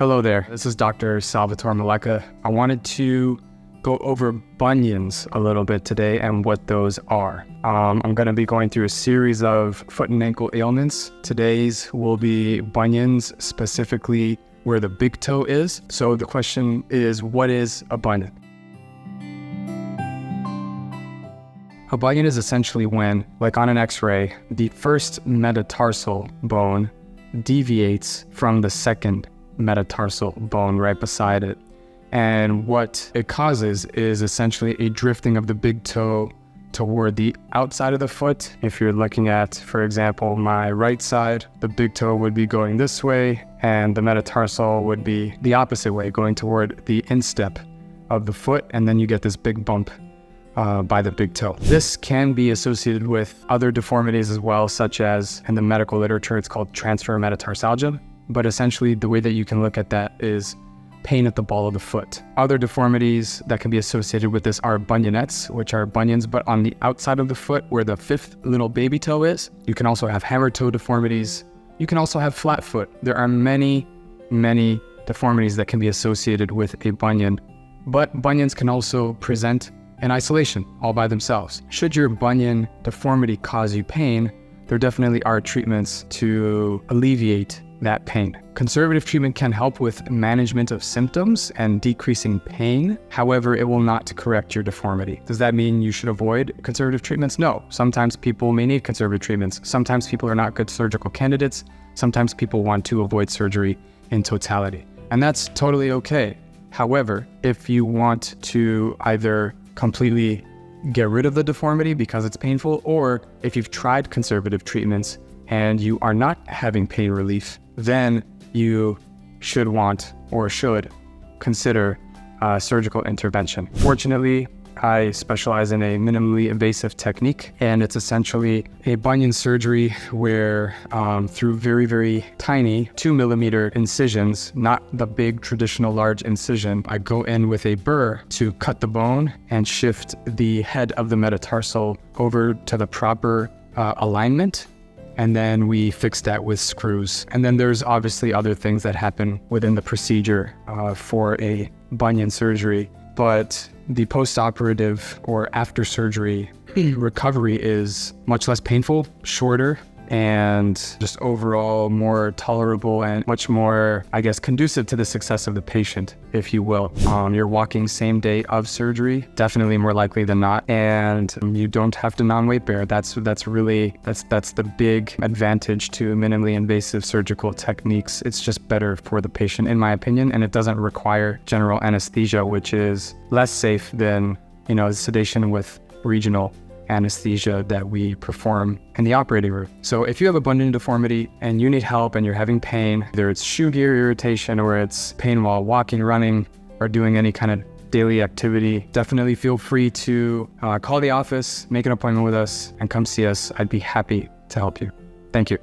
Hello there, this is Dr. Salvatore Maleka. I wanted to go over bunions a little bit today and what those are. I'm going to be going through a series of foot and ankle ailments. Today's will be bunions, specifically where the big toe is. So the question is, what is a bunion? A bunion is essentially when, like on an x-ray, the first metatarsal bone deviates from the second metatarsal bone right beside it. And what it causes is essentially a drifting of the big toe toward the outside of the foot. If you're looking at, for example, my right side, the big toe would be going this way and the metatarsal would be the opposite way, going toward the instep of the foot, and then you get this big bump by the big toe. This can be associated with other deformities as well, such as in the medical literature, it's called transfer metatarsalgia. But essentially the way that you can look at that is pain at the ball of the foot. Other deformities that can be associated with this are bunionettes, which are bunions, but on the outside of the foot where the fifth little baby toe is. You can also have hammer toe deformities. You can also have flat foot. There are many deformities that can be associated with a bunion, but bunions can also present in isolation all by themselves. Should your bunion deformity cause you pain, there definitely are treatments to alleviate that pain. Conservative treatment can help with management of symptoms and decreasing pain. However, it will not correct your deformity. Does that mean you should avoid conservative treatments? No. Sometimes people may need conservative treatments. Sometimes people are not good surgical candidates. Sometimes people want to avoid surgery in totality. And that's totally okay. However, if you want to either completely get rid of the deformity because it's painful, or if you've tried conservative treatments and you are not having pain relief, then you should consider surgical intervention. Fortunately, I specialize in a minimally invasive technique, and it's essentially a bunion surgery where through very tiny 2mm incisions, not the big traditional large incision, I go in with a burr to cut the bone and shift the head of the metatarsal over to the proper alignment. And then we fix that with screws. And then there's obviously other things that happen within the procedure for a bunion surgery. But the post-operative or after surgery recovery is much less painful, shorter, and just overall more tolerable and much more, I guess, conducive to the success of the patient, if you will. You're walking same day of surgery, definitely more likely than not, and you don't have to non-weight bear. That's the big advantage to minimally invasive surgical techniques. It's just better for the patient, in my opinion, and it doesn't require general anesthesia, which is less safe than, sedation with regional anesthesia that we perform in the operating room. So if you have a bunion deformity and you need help and you're having pain, whether it's shoe gear irritation or it's pain while walking, running, or doing any kind of daily activity, definitely feel free to call the office, make an appointment with us, and come see us. I'd be happy to help you. Thank you.